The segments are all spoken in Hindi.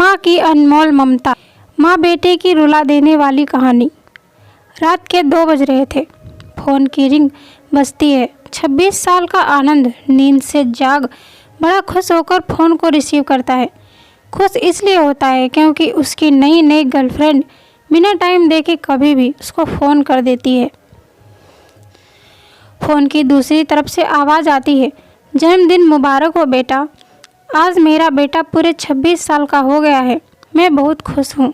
माँ की अनमोल ममता। माँ बेटे की रुला देने वाली कहानी। रात के 2 बज रहे थे। फ़ोन की रिंग बजती है। 26 साल का आनंद नींद से जाग बड़ा खुश होकर फ़ोन को रिसीव करता है। खुश इसलिए होता है क्योंकि उसकी नई नई गर्लफ्रेंड बिना टाइम देखे कभी भी उसको फ़ोन कर देती है। फ़ोन की दूसरी तरफ से आवाज़ आती है, जन्मदिन मुबारक हो बेटा। आज मेरा बेटा पूरे 26 साल का हो गया है। मैं बहुत खुश हूँ।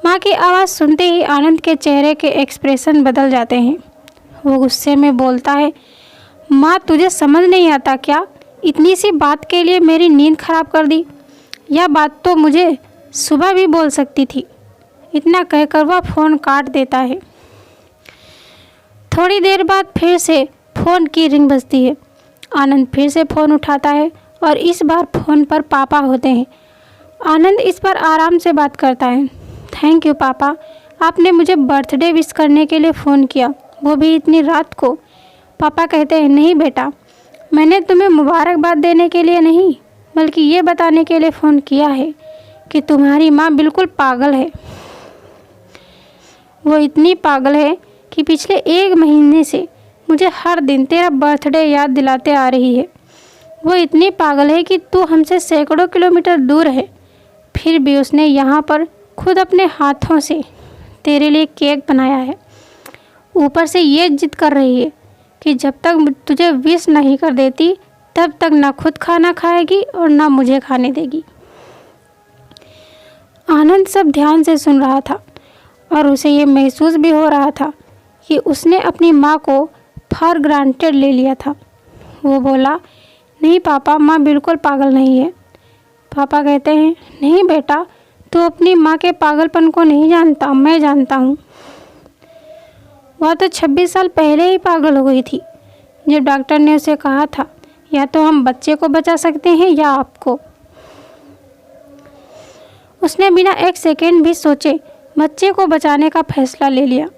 माँ की आवाज़ सुनते ही आनंद के चेहरे के एक्सप्रेशन बदल जाते हैं। वो गुस्से में बोलता है, माँ तुझे समझ नहीं आता क्या? इतनी सी बात के लिए मेरी नींद खराब कर दी। यह बात तो मुझे सुबह भी बोल सकती थी। इतना कहकर वह फ़ोन काट देता है। थोड़ी देर बाद फिर से फ़ोन की रिंग बजती है। आनंद फिर से फ़ोन उठाता है और इस बार फ़ोन पर पापा होते हैं। आनंद इस पर आराम से बात करता है। थैंक यू पापा, आपने मुझे बर्थडे विश करने के लिए फ़ोन किया, वो भी इतनी रात को। पापा कहते हैं, नहीं बेटा, मैंने तुम्हें मुबारकबाद देने के लिए नहीं बल्कि ये बताने के लिए फ़ोन किया है कि तुम्हारी माँ बिल्कुल पागल है। वो इतनी पागल है कि पिछले 1 महीने से मुझे हर दिन तेरा बर्थडे याद दिलाते आ रही है। वो इतनी पागल है कि तू हमसे सैकड़ों किलोमीटर दूर है, फिर भी उसने यहाँ पर खुद अपने हाथों से तेरे लिए केक बनाया है। ऊपर से ये जिद कर रही है कि जब तक तुझे विश नहीं कर देती तब तक ना खुद खाना खाएगी और ना मुझे खाने देगी। आनंद सब ध्यान से सुन रहा था और उसे ये महसूस भी हो रहा था कि उसने अपनी माँ को फॉर ग्रांटेड ले लिया था। वो बोला, नहीं पापा, माँ बिल्कुल पागल नहीं है। पापा कहते हैं, नहीं बेटा, तू अपनी माँ के पागलपन को नहीं जानता, मैं जानता हूँ। वह तो 26 साल पहले ही पागल हो गई थी जब डॉक्टर ने उसे कहा था, या तो हम बच्चे को बचा सकते हैं या आपको। उसने बिना 1 सेकेंड भी सोचे बच्चे को बचाने का फैसला ले लिया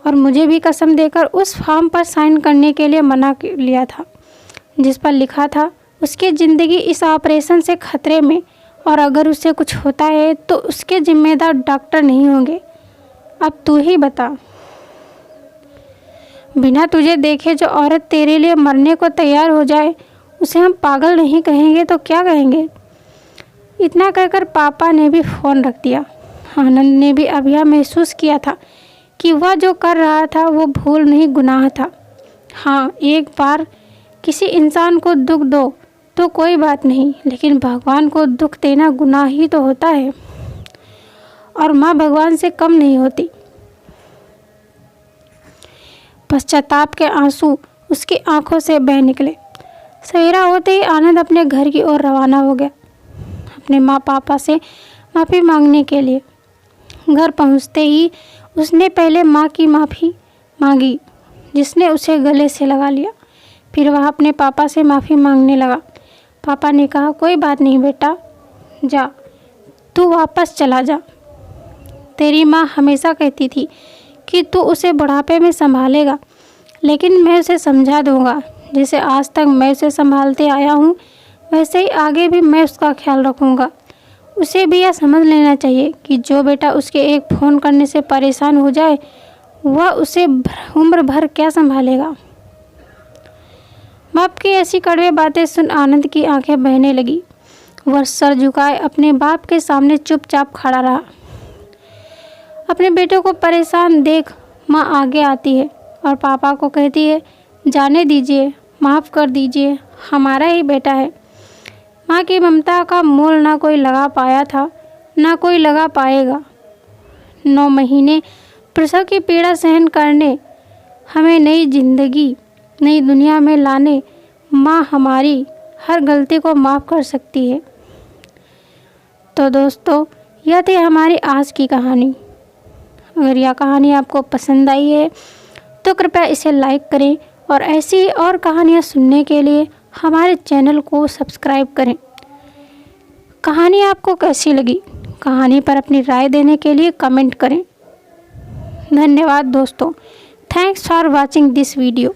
और मुझे भी कसम देकर उस फॉर्म पर साइन करने के लिए मना कर लिया था जिस पर लिखा था उसकी ज़िंदगी इस ऑपरेशन से खतरे में, और अगर उसे कुछ होता है तो उसके जिम्मेदार डॉक्टर नहीं होंगे। अब तू ही बता, बिना तुझे देखे जो औरत तेरे लिए मरने को तैयार हो जाए उसे हम पागल नहीं कहेंगे तो क्या कहेंगे? इतना कहकर पापा ने भी फ़ोन रख दिया। आनंद ने भी अब यह महसूस किया था कि वह जो कर रहा था वो भूल नहीं, गुनाह था। हाँ, एक बार किसी इंसान को दुख दो तो कोई बात नहीं, लेकिन भगवान को दुख देना गुनाह ही तो होता है, और माँ भगवान से कम नहीं होती। पश्चाताप के आंसू उसकी आंखों से बह निकले। सवेरा होते ही आनंद अपने घर की ओर रवाना हो गया, अपने माँ पापा से माफ़ी मांगने के लिए। घर पहुँचते ही उसने पहले माँ की माफ़ी मांगी, जिसने उसे गले से लगा लिया। फिर वह अपने पापा से माफ़ी मांगने लगा। पापा ने कहा, कोई बात नहीं बेटा, जा, तू वापस चला जा। तेरी माँ हमेशा कहती थी कि तू उसे बुढ़ापे में संभालेगा, लेकिन मैं उसे समझा दूँगा। जैसे आज तक मैं उसे संभालते आया हूँ, वैसे ही आगे भी मैं उसका ख्याल रखूँगा। उसे भी यह समझ लेना चाहिए कि जो बेटा उसके एक फ़ोन करने से परेशान हो जाए, वह उसे उम्र भर क्या संभालेगा। बाप की ऐसी कड़वे बातें सुन आनंद की आंखें बहने लगी। वह सर झुकाए अपने बाप के सामने चुपचाप खड़ा रहा। अपने बेटे को परेशान देख माँ आगे आती है और पापा को कहती है, जाने दीजिए, माफ़ कर दीजिए, हमारा ही बेटा है। माँ की ममता का मोल ना कोई लगा पाया था, ना कोई लगा पाएगा। 9 महीने प्रसव की पीड़ा सहन करने, हमें नई जिंदगी, नई दुनिया में लाने माँ हमारी हर गलती को माफ़ कर सकती है। तो दोस्तों, यह थी हमारी आज की कहानी। अगर यह कहानी आपको पसंद आई है तो कृपया इसे लाइक करें और ऐसी और कहानियाँ सुनने के लिए हमारे चैनल को सब्सक्राइब करें। कहानी आपको कैसी लगी, कहानी पर अपनी राय देने के लिए कमेंट करें। धन्यवाद दोस्तों। Thanks for watching this video.